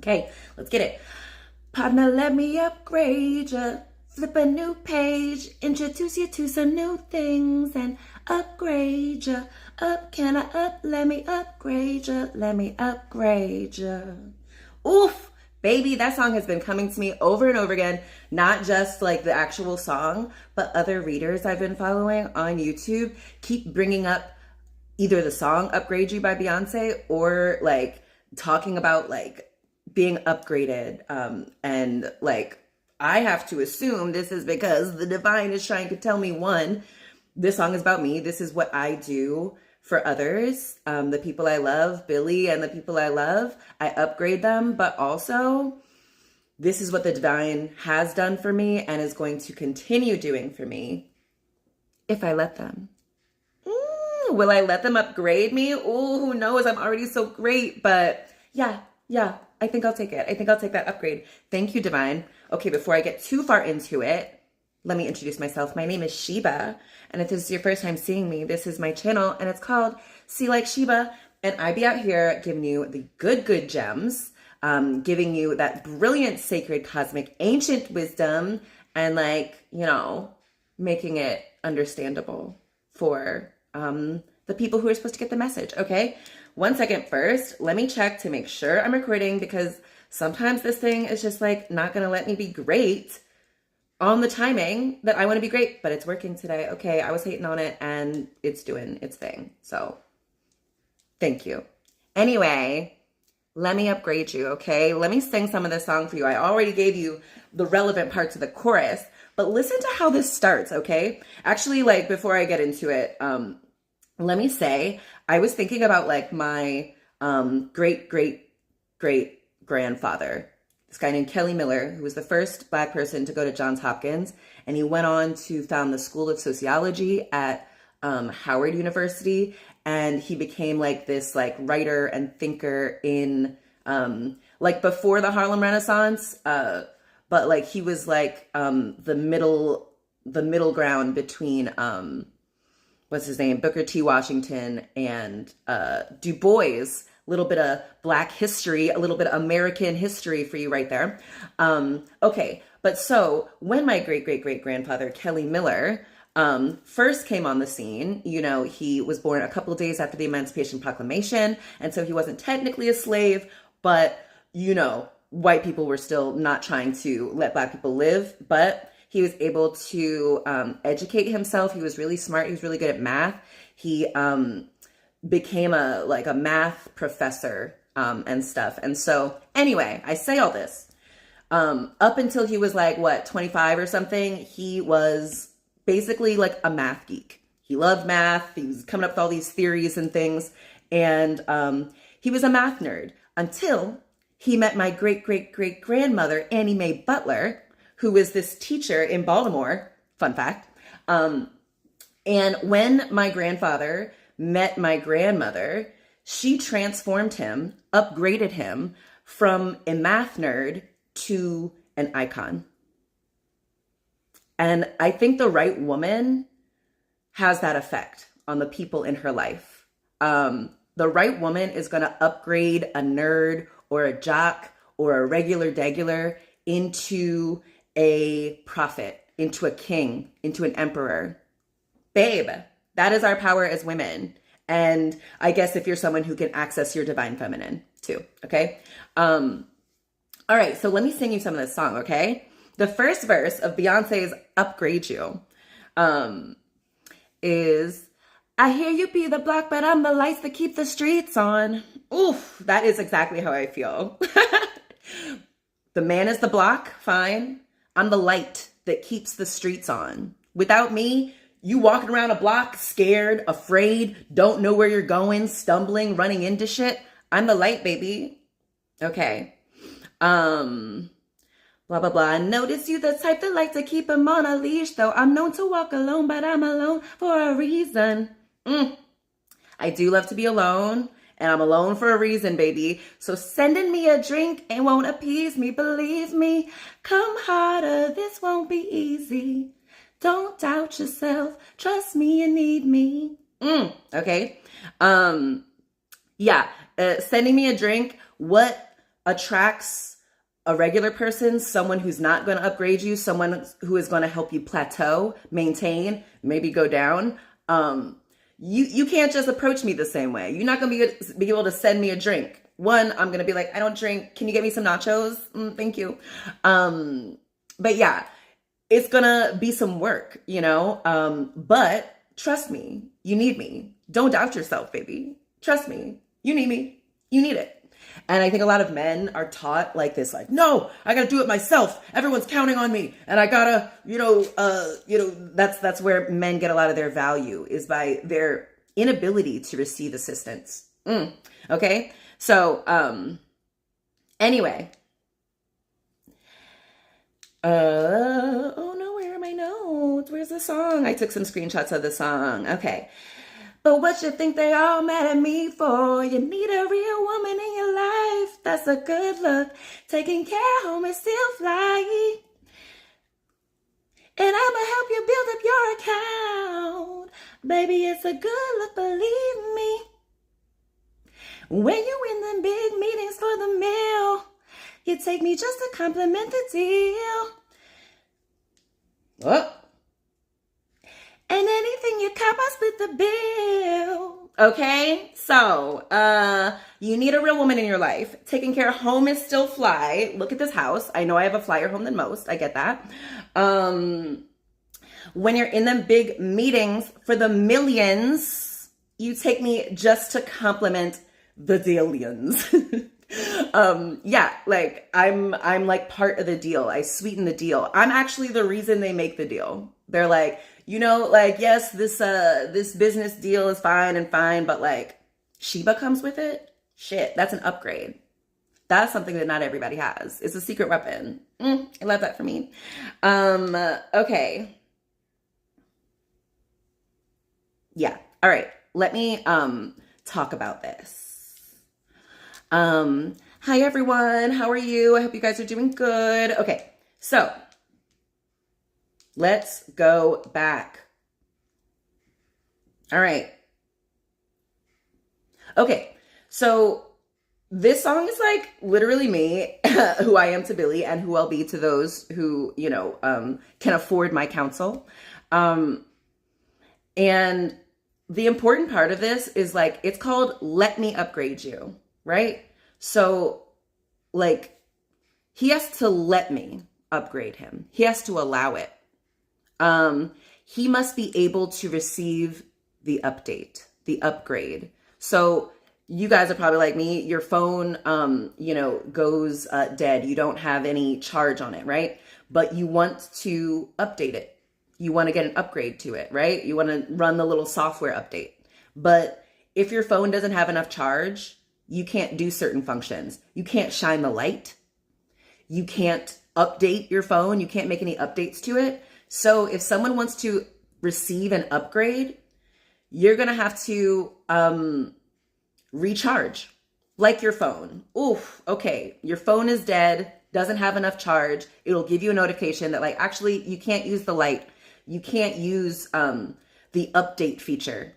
Okay, let's get it. Partner, let me upgrade ya. Flip a new page, introduce you to some new things and upgrade ya. Up, can I up? Let me upgrade ya. Let me upgrade ya. Oof, baby, that song has been coming to me over and over again. Not just like the actual song, but other readers I've been following on YouTube keep bringing up either the song Upgrade You by Beyonce or like talking about like being upgraded. And like, I have to assume this is because the divine is trying to tell me, one, this song is about me. This is what I do for others. The people I love, Billy and the people I love, I upgrade them. But also, this is what the divine has done for me and is going to continue doing for me if I let them. Will I let them upgrade me? Oh, who knows? I'm already so great. But yeah, I think I'll take it. I think I'll take that upgrade. Thank you, divine. Okay, before I get too far into it, let me introduce myself. My name is Sheba, and if this is your first time seeing me, this is my channel, and it's called See Like Sheba, and I be out here giving you the good gems, giving you that brilliant, sacred, cosmic, ancient wisdom, and like, you know, making it understandable for the people who are supposed to get the message, okay? 1 second first, let me check to make sure I'm recording because sometimes this thing is just like not gonna let me be great on the timing that I wanna be great, but it's working today. Okay, I was hating on it and it's doing its thing, so thank you. Anyway, let me upgrade you, okay? Let me sing some of this song for you. I already gave you the relevant parts of the chorus, but listen to how this starts, okay? Actually, like before I get into it, let me say, I was thinking about like my great grandfather, this guy named Kelly Miller, who was the first Black person to go to Johns Hopkins, and he went on to found the School of Sociology at Howard University, and he became like this like writer and thinker in like before the Harlem Renaissance, but like he was like the middle ground between what's his name, Booker T. Washington and Du Bois. A little bit of Black history, a little bit of American history for you right there. Okay, but so when my great grandfather Kelly Miller first came on the scene, you know, he was born a couple of days after the Emancipation Proclamation, and so he wasn't technically a slave, but you know, white people were still not trying to let Black people live, but he was able to educate himself. He was really smart. He was really good at math. He became a math professor and stuff. And so anyway, I say all this. Up until he was like, what, 25 or something, he was basically like a math geek. He loved math. He was coming up with all these theories and things. And he was a math nerd until he met my great grandmother, Annie Mae Butler, who was this teacher in Baltimore, fun fact. And when my grandfather met my grandmother, she transformed him, upgraded him from a math nerd to an icon. And I think the right woman has that effect on the people in her life. The right woman is gonna upgrade a nerd or a jock or a regular into a prophet, into a king, into an emperor. Babe, that is our power as women. And I guess if you're someone who can access your divine feminine too, okay? All right, so let me sing you some of this song, okay? The first verse of Beyonce's Upgrade You is, I hear you be the block, but I'm the lights that keep the streets on. Oof, that is exactly how I feel. The man is the block, fine. I'm the light that keeps the streets on. Without me, you walking around a block, scared, afraid, don't know where you're going, stumbling, running into shit. I'm the light, baby. Okay. Blah, blah, blah. I notice you the type that like to keep him on a leash, though I'm known to walk alone, but I'm alone for a reason. I do love to be alone. And I'm alone for a reason, baby. So sending me a drink ain't won't appease me, believe me. Come harder, this won't be easy. Don't doubt yourself, trust me, you need me. Okay. Yeah, sending me a drink. What attracts a regular person, someone who's not going to upgrade you, someone who is going to help you plateau, maintain, maybe go down. You can't just approach me the same way. You're not going to be able to send me a drink. One, I'm going to be like, I don't drink. Can you get me some nachos? Thank you. But yeah, it's going to be some work, you know? But trust me, you need me. Don't doubt yourself, baby. Trust me. You need me. You need it. And I think a lot of men are taught like this, like, no, I got to do it myself. Everyone's counting on me. And I gotta, that's where men get a lot of their value, is by their inability to receive assistance. Okay. So, anyway, oh no, where are my notes? Where's the song? I took some screenshots of the song. Okay. But what you think they all mad at me for? You need a real woman in your life. That's a good look. Taking care home is still fly. And I'ma help you build up your account. Baby, it's a good look, believe me. When you in them big meetings for the meal, you take me just to compliment the deal. Oh. And anything you cop, I split the bill. Okay? So, you need a real woman in your life. Taking care of home is still fly. Look at this house. I know I have a flyer home than most. I get that. When you're in them big meetings for the millions, you take me just to compliment the dealians. Yeah, like I'm like part of the deal. I sweeten the deal. I'm actually the reason they make the deal. They're like, yes, this business deal is fine, but like Sheba comes with it. Shit, that's an upgrade. That's something that not everybody has. It's a secret weapon. I love that for me. Okay. Yeah. All right. Let me talk about this. Hi everyone. How are you? I hope you guys are doing good. Okay. So let's go back. All right. Okay. So this song is like literally me, who I am to Billy and who I'll be to those who, can afford my counsel. And the important part of this is like, it's called Let Me Upgrade You, right? So like, he has to let me upgrade him. He has to allow it. He must be able to receive the update, the upgrade. So you guys are probably like me, your phone, goes dead. You don't have any charge on it, right? But you want to update it. You want to get an upgrade to it, right? You want to run the little software update. But if your phone doesn't have enough charge, you can't do certain functions. You can't shine the light. You can't update your phone. You can't make any updates to it. So if someone wants to receive an upgrade, you're going to have to recharge, like your phone. Oof, okay, your phone is dead, doesn't have enough charge. It'll give you a notification that like, actually, you can't use the light. You can't use the update feature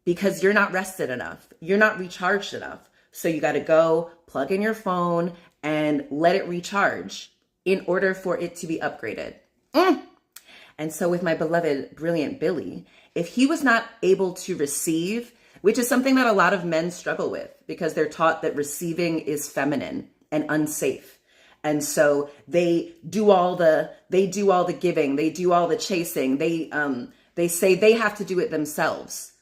because you're not rested enough. You're not recharged enough. So you got to go plug in your phone and let it recharge in order for it to be upgraded. And so with my beloved, brilliant Billy, if he was not able to receive, which is something that a lot of men struggle with because they're taught that receiving is feminine and unsafe. And so they do all the giving, they do all the chasing. They say they have to do it themselves.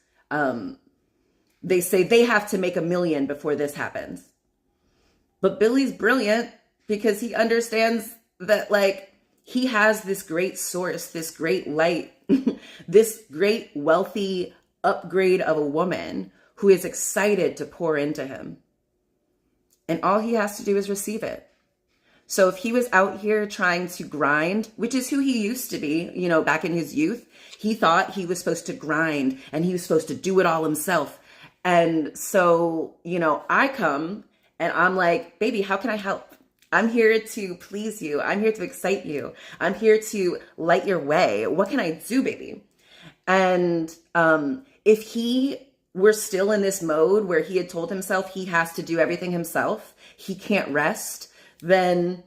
They say they have to make $1 million before this happens. But Billy's brilliant because he understands that like he has this great source, this great light, this great wealthy upgrade of a woman who is excited to pour into him. And all he has to do is receive it. So if he was out here trying to grind, which is who he used to be, back in his youth, he thought he was supposed to grind and he was supposed to do it all himself. And so, I come and I'm like, baby, how can I help? I'm here to please you. I'm here to excite you. I'm here to light your way. What can I do, baby? And if he were still in this mode where he had told himself he has to do everything himself, he can't rest, then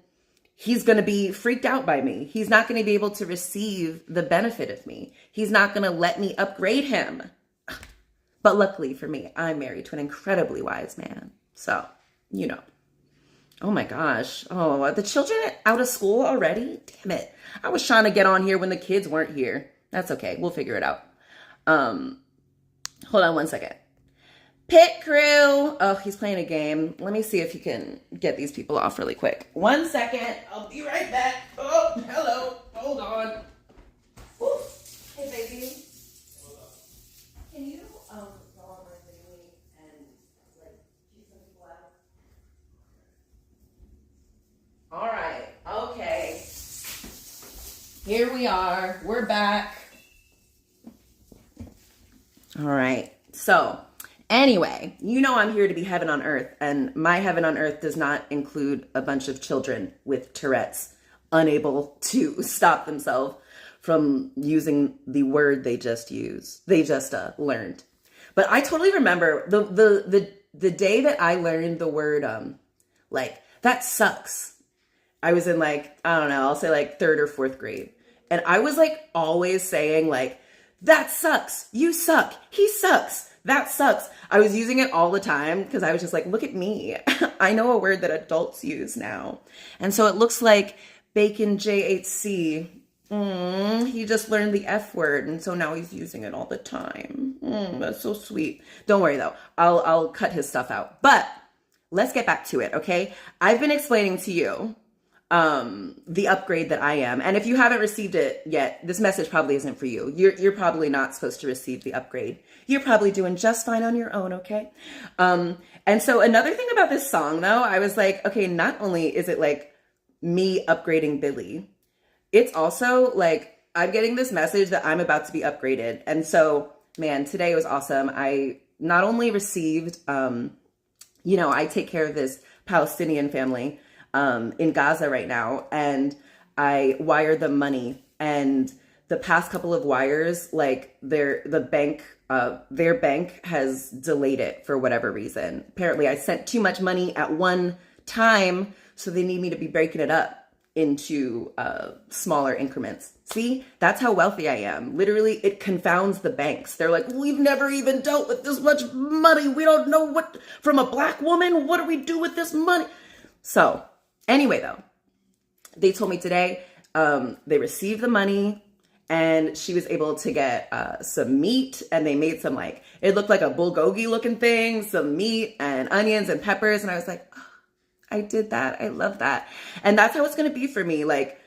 he's going to be freaked out by me. He's not going to be able to receive the benefit of me. He's not going to let me upgrade him. But luckily for me, I'm married to an incredibly wise man. So, you know. Oh my gosh. Oh, the children out of school already? Damn it. I was trying to get on here when the kids weren't here. That's okay. We'll figure it out. Hold on one second. Pit crew. Oh, he's playing a game. Let me see if he can get these people off really quick. 1 second. I'll be right back. Oh, hello. Hold on. Ooh. Hey, baby. Can you go on my thingy and like keep some people out? All right. Okay. Here we are. We're back. All right. So, anyway, you know I'm here to be heaven on earth, and my heaven on earth does not include a bunch of children with Tourette's unable to stop themselves from using the word they just learned. But I totally remember the day that I learned the word like that sucks. I was in like, I don't know, I'll say like 3rd or 4th grade. And I was like always saying like, that sucks. You suck. He sucks. That sucks. I was using it all the time because I was just like, look at me. I know a word that adults use now. And so it looks like Bacon JHC. He just learned the F word. And so now he's using it all the time. That's so sweet. Don't worry though. I'll cut his stuff out. But let's get back to it. Okay. I've been explaining to you the upgrade that I am. And if you haven't received it yet, this message probably isn't for you. You're probably not supposed to receive the upgrade. You're probably doing just fine on your own, okay? And so another thing about this song though, I was like, okay, not only is it like me upgrading Billy, it's also like I'm getting this message that I'm about to be upgraded. And so, man, today was awesome. I not only received, I take care of this Palestinian family in Gaza right now, and I wired them money, and the past couple of wires, like their bank has delayed it for whatever reason. Apparently I sent too much money at one time, so they need me to be breaking it up into smaller increments. See, that's how wealthy I am. Literally, it confounds the banks. They're like, we've never even dealt with this much money. We don't know what, from a black woman, what do we do with this money? So anyway, though, they told me today they received the money and she was able to get some meat, and they made some like, it looked like a bulgogi looking thing, some meat and onions and peppers. And I was like, oh, I did that. I love that. And that's how it's going to be for me. Like,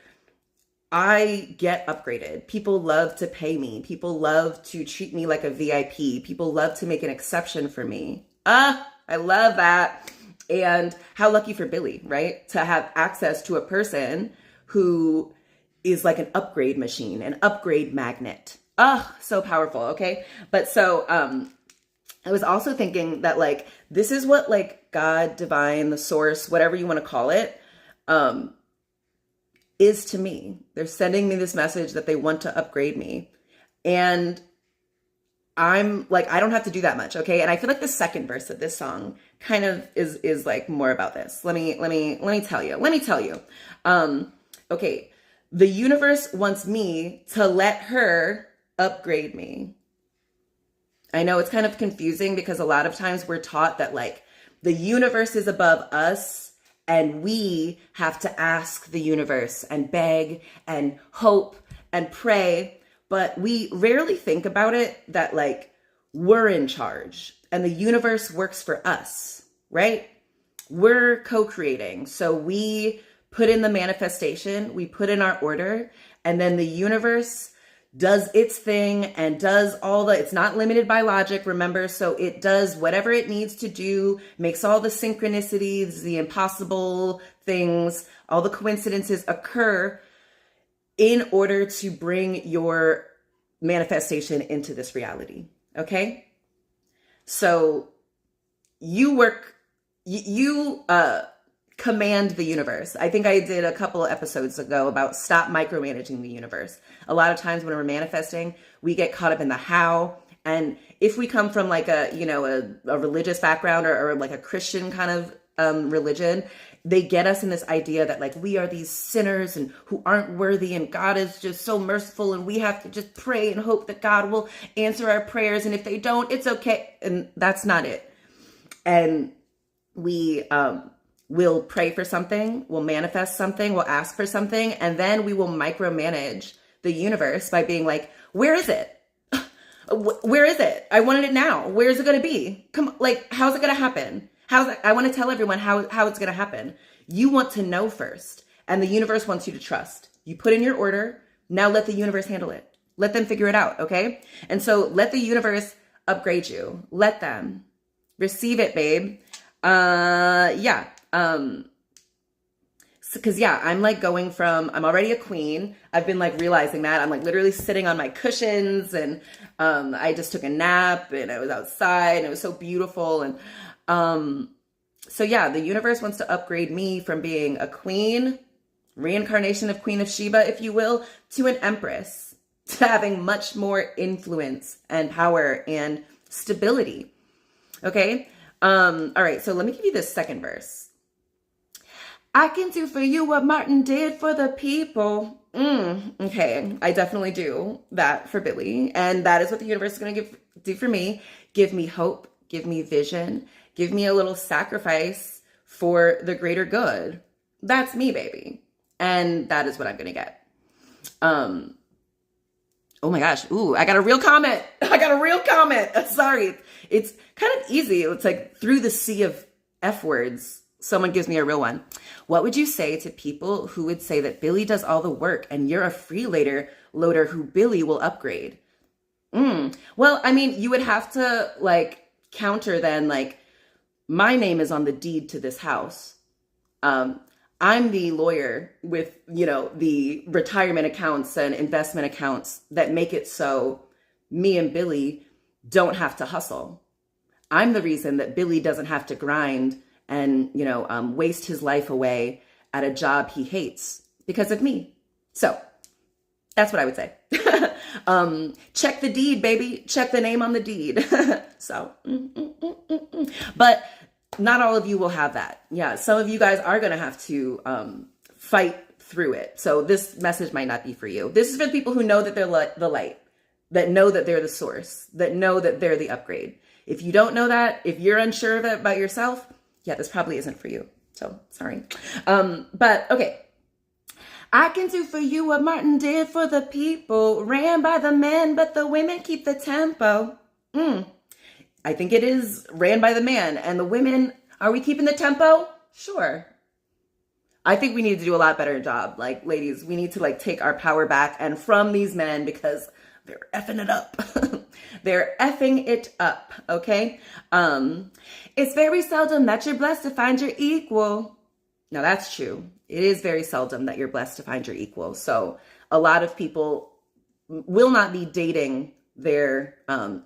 I get upgraded. People love to pay me. People love to treat me like a VIP. People love to make an exception for me. I love that. And how lucky for Billy, right? To have access to a person who is like an upgrade machine, an upgrade magnet. So powerful. Okay. But so, I was also thinking that like, this is what like God, divine, the source, whatever you want to call it, is to me. They're sending me this message that they want to upgrade me. And I'm like, I don't have to do that much. Okay. And I feel like the second verse of this song kind of is like more about this. Let me tell you. Okay. The universe wants me to let her upgrade me. I know it's kind of confusing because a lot of times we're taught that like the universe is above us and we have to ask the universe and beg and hope and pray. But we rarely think about it that like we're in charge and the universe works for us, right? We're co-creating. So we put in the manifestation, we put in our order, and then the universe does its thing and does all it's not limited by logic, remember? So it does whatever it needs to do, makes all the synchronicities, the impossible things, all the coincidences occur in order to bring your manifestation into this reality. Okay. So you command the universe. I think I did a couple of episodes ago about stop micromanaging the universe. A lot of times when we're manifesting, we get caught up in the how. And if we come from like a religious background or like a Christian kind of religion, they get us in this idea that like we are these sinners and who aren't worthy, and God is just so merciful, and we have to just pray and hope that God will answer our prayers, and if they don't, it's okay. And that's not it. And we will pray for something, we'll manifest something, we'll ask for something, and then we will micromanage the universe by being like, where is it? Where is it? I wanted it now. Where is it going to be? Come, like, how's it going to happen? I want to tell everyone how it's going to happen. You want to know first, and the universe wants you to trust. You put in your order. Now let the universe handle it. Let them figure it out. Okay. And so let the universe upgrade you. Let them receive it, babe. Yeah. Cause yeah, I'm like going from, I'm already a queen. I've been like realizing that I'm like literally sitting on my cushions, and, I just took a nap, and I was outside, and it was so beautiful. And, so yeah, the universe wants to upgrade me from being a queen, reincarnation of Queen of Sheba, if you will, to an empress, to having much more influence and power and stability. Okay. All right. So let me give you this second verse. I can do for you what Martin did for the people. Okay, I definitely do that for Billy. And that is what the universe is going to do for me. Give me hope. Give me vision. Give me a little sacrifice for the greater good. That's me, baby. And that is what I'm going to get. Oh my gosh. Ooh, I got a real comment. Sorry. It's kind of easy. It's like through the sea of F words. Someone gives me a real one. What would you say to people who would say that Billy does all the work and you're a freeloader who Billy will upgrade? Well, I mean, you would have to like counter then, like, my name is on the deed to this house. I'm the lawyer with, the retirement accounts and investment accounts that make it so me and Billy don't have to hustle. I'm the reason that Billy doesn't have to grind and, waste his life away at a job he hates because of me. So that's what I would say. Check the deed, baby. Check the name on the deed. So, but not all of you will have that. Yeah. Some of you guys are going to have to, fight through it. So this message might not be for you. This is for the people who know that they're the light, that know that they're the source, that know that they're the upgrade. If you don't know that, if you're unsure of it about yourself, yeah, this probably isn't for you. So sorry. But okay. I can do for you what Martin did for the people. Ran by the men, but the women keep the tempo. I think it is ran by the man. And the women, are we keeping the tempo? Sure. I think we need to do a lot better job. Like, ladies, we need to like take our power back and from these men because they're effing it up. They're effing it up, okay? It's very seldom that you're blessed to find your equal. Now, that's true. It is very seldom that you're blessed to find your equal. So a lot of people will not be dating their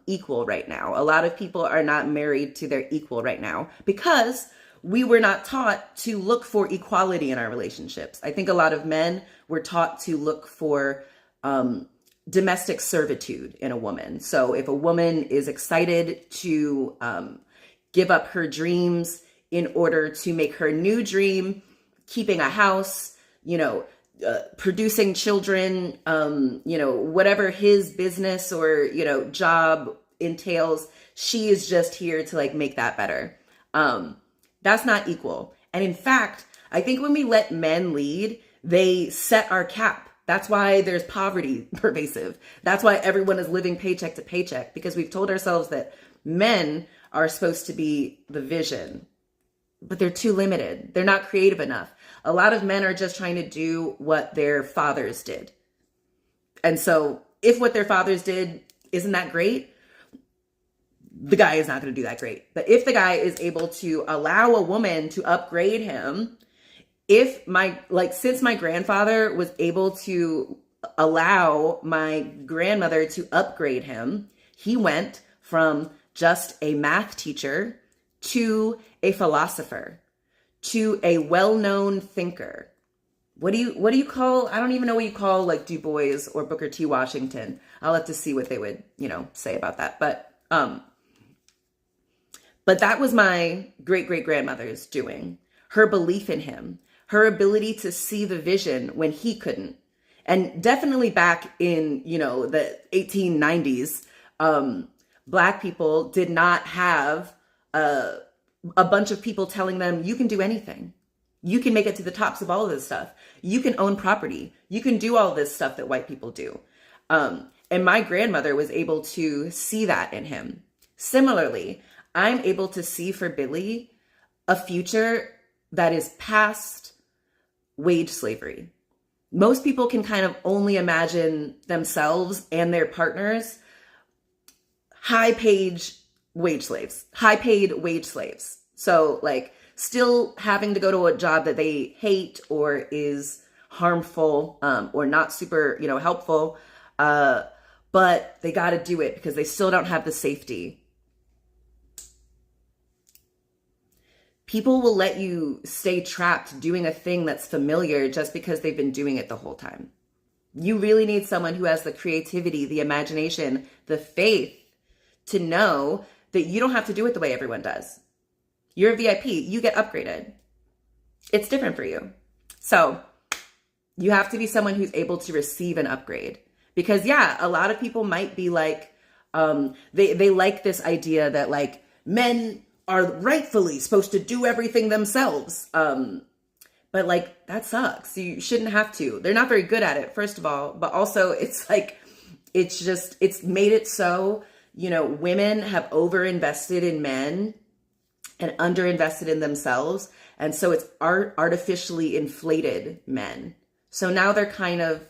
equal right now. A lot of people are not married to their equal right now because we were not taught to look for equality in our relationships. I think a lot of men were taught to look for domestic servitude in a woman. So if a woman is excited to give up her dreams in order to make her new dream, keeping a house, producing children, whatever his business or, job entails, she is just here to like make that better. That's not equal. And in fact, I think when we let men lead, they set our cap. That's why there's poverty pervasive. That's why everyone is living paycheck to paycheck, because we've told ourselves that men are supposed to be the vision, but they're too limited. They're not creative enough. A lot of men are just trying to do what their fathers did. And so if what their fathers did isn't that great, the guy is not going to do that great. But if the guy is able to allow a woman to upgrade him, since my grandfather was able to allow my grandmother to upgrade him, he went from just a math teacher to a philosopher, to a well-known thinker. What do you call, I don't even know what you call like Du Bois or Booker T. Washington. I'll have to see what they would, say about that. But But that was my great-great-grandmother's doing. Her belief in him, her ability to see the vision when he couldn't. And definitely back in, the 1890s, Black people did not have a bunch of people telling them, you can do anything. You can make it to the tops of all of this stuff. You can own property. You can do all this stuff that white people do. And my grandmother was able to see that in him. Similarly, I'm able to see for Billy a future that is past wage slavery. Most people can kind of only imagine themselves and their partners high-paid wage slaves. So like still having to go to a job that they hate or is harmful or not super, helpful. But they got to do it because they still don't have the safety. People will let you stay trapped doing a thing that's familiar just because they've been doing it the whole time. You really need someone who has the creativity, the imagination, the faith to know that you don't have to do it the way everyone does. You're a VIP. You get upgraded. It's different for you. So you have to be someone who's able to receive an upgrade. Because yeah, a lot of people might be like, they like this idea that like men are rightfully supposed to do everything themselves. But like, that sucks. You shouldn't have to. They're not very good at it, first of all. But also it's like, it's made it so, women have overinvested in men and underinvested in themselves. And so it's artificially inflated men. So now they're kind of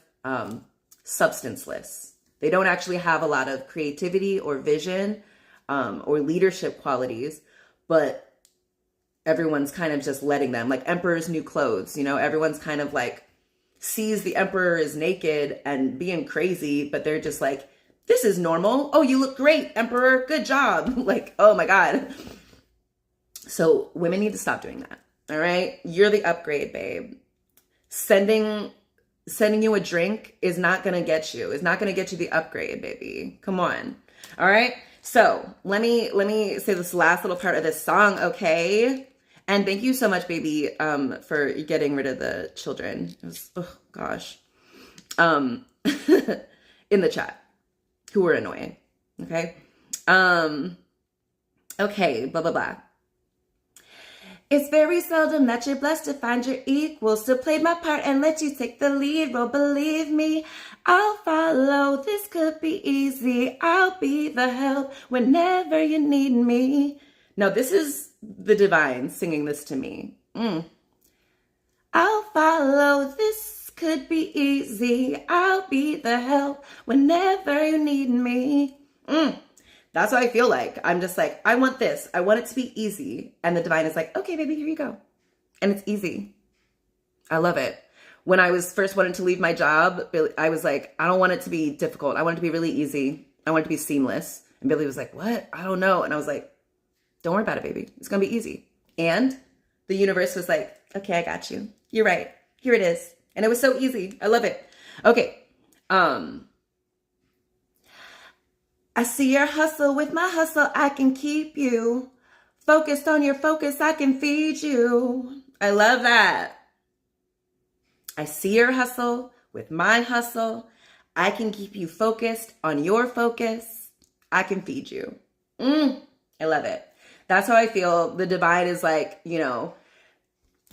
substanceless. They don't actually have a lot of creativity or vision or leadership qualities. But everyone's kind of just letting them, like emperor's new clothes, everyone's kind of like sees the emperor is naked and being crazy, but they're just like, this is normal. Oh, you look great, emperor. Good job. Like, oh my God. So women need to stop doing that. All right. You're the upgrade, babe. Sending you a drink is not going to get you. It's not going to get you the upgrade, baby. Come on. All right. So let me say this last little part of this song, okay? And thank you so much, baby, for getting rid of the children. It was, oh gosh, in the chat, who were annoying. Okay, okay, blah blah blah. It's very seldom that you're blessed to find your equal. Still played my part and let you take the lead. Well, believe me, I'll follow. This could be easy. I'll be the help whenever you need me. Now, this is the divine singing this to me. I'll follow. This could be easy. I'll be the help whenever you need me. That's what I feel like. I'm just like, I want this. I want it to be easy. And the divine is like, okay, baby, here you go. And it's easy. I love it. When I was first wanting to leave my job, I was like, I don't want it to be difficult. I want it to be really easy. I want it to be seamless. And Billy was like, what? I don't know. And I was like, don't worry about it, baby. It's going to be easy. And the universe was like, okay, I got you. You're right. Here it is. And it was so easy. I love it. Okay. I see your hustle. With my hustle, I can keep you focused on your focus. I can feed you. I love that. I see your hustle. With my hustle, I can keep you focused on your focus. I can feed you. I love it. That's how I feel. The divine is like,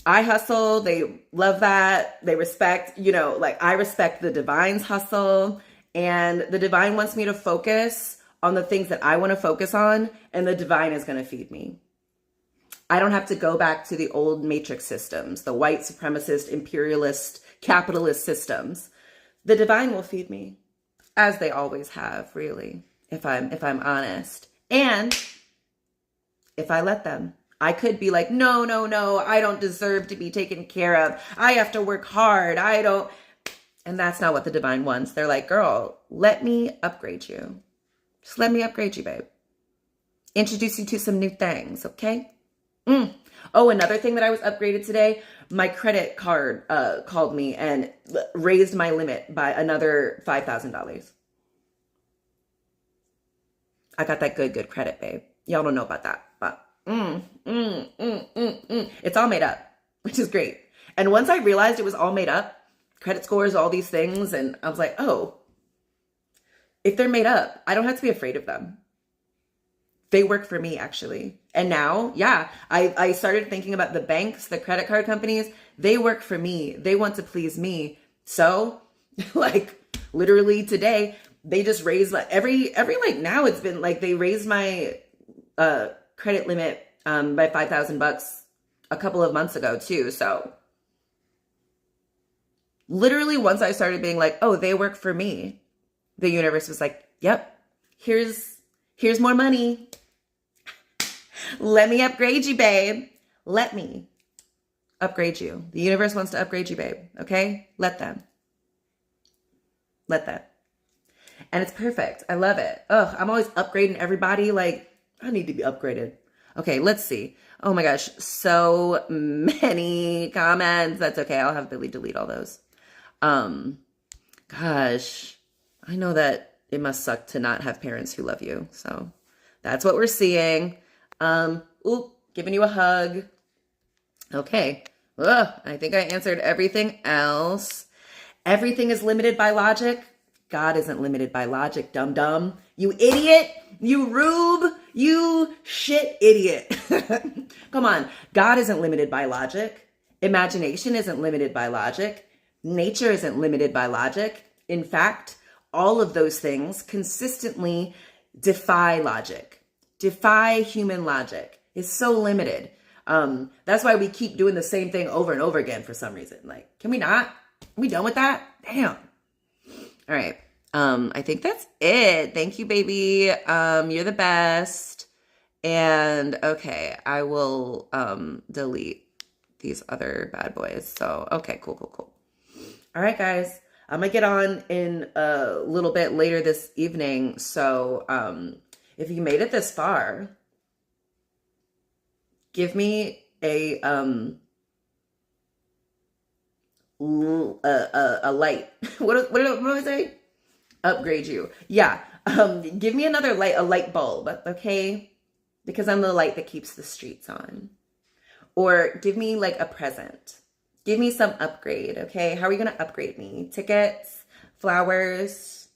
I hustle. They love that. They respect, like I respect the divine's hustle. And the divine wants me to focus on the things that I want to focus on. And the divine is going to feed me. I don't have to go back to the old matrix systems, the white supremacist, imperialist, capitalist systems. The divine will feed me, as they always have, really, if I'm honest. And if I let them. I could be like, no, I don't deserve to be taken care of. I have to work hard. And that's not what the divine wants. They're like, girl, let me upgrade you. Just let me upgrade you, babe. Introduce you to some new things, okay? Oh, another thing that I was upgraded today, my credit card called me and raised my limit by another $5,000. I got that good credit, babe. Y'all don't know about that, but It's all made up, which is great. And once I realized it was all made up, credit scores, all these things, and I was like, oh, if they're made up, I don't have to be afraid of them. They work for me, actually. And now, yeah, I started thinking about the banks, the credit card companies. They work for me. They want to please me. So, like, literally today, they just raised my, every like, now it's been like, they raised my credit limit by $5,000 a couple of months ago, too. So, literally, once I started being like, oh, they work for me, the universe was like, yep, here's more money. Let me upgrade you, babe. Let me upgrade you. The universe wants to upgrade you, babe. Okay? Let them. Let them. And it's perfect. I love it. Ugh, I'm always upgrading everybody. Like, I need to be upgraded. Okay, let's see. Oh my gosh, so many comments. That's okay. I'll have Billy delete all those. Gosh, I know that it must suck to not have parents who love you. So that's what we're seeing. Giving you a hug. Okay. I think I answered everything else. Everything is limited by logic. God isn't limited by logic, dum-dum. You idiot. You rube. You shit idiot. Come on. God isn't limited by logic. Imagination isn't limited by logic. Nature isn't limited by logic. In fact, all of those things consistently defy logic. Defy human logic. Is so limited. That's why we keep doing the same thing over and over again for some reason. Like, can we not? Are we done with that? Damn. All right. I think that's it. Thank you, baby. You're the best. And okay, I will delete these other bad boys. So, okay, cool. All right, guys. I'm going to get on in a little bit later this evening. So, if you made it this far, give me a light. What do I say? Upgrade you. Yeah. Give me another light, a light bulb, okay? Because I'm the light that keeps the streets on. Or give me like a present. Give me some upgrade, okay? How are you going to upgrade me? Tickets? Flowers?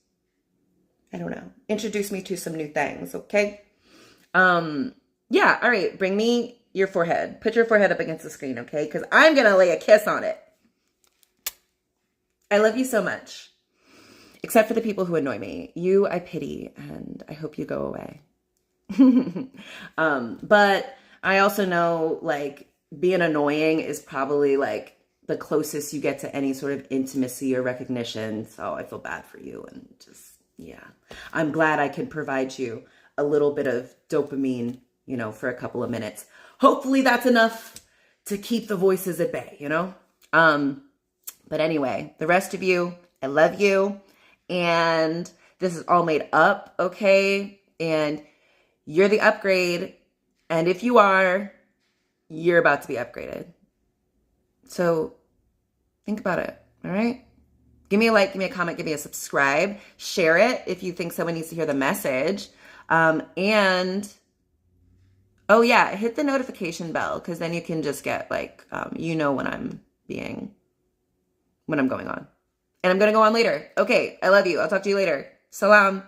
I don't know. Introduce me to some new things, okay? Yeah, all right. Bring me your forehead. Put your forehead up against the screen, okay? Because I'm going to lay a kiss on it. I love you so much. Except for the people who annoy me. You, I pity, and I hope you go away. But I also know, like, being annoying is probably, like, the closest you get to any sort of intimacy or recognition. So I feel bad for you and just... yeah, I'm glad I could provide you a little bit of dopamine, you know, for a couple of minutes. Hopefully that's enough to keep the voices at bay, you know? But anyway, the rest of you, I love you. And this is all made up, okay? And you're the upgrade. And if you are, you're about to be upgraded. So think about it, all right? Give me a like, give me a comment, give me a subscribe. Share it if you think someone needs to hear the message. And, oh yeah, hit the notification bell because then you can just get like, you know when I'm going on. And I'm going to go on later. Okay, I love you. I'll talk to you later. Salam.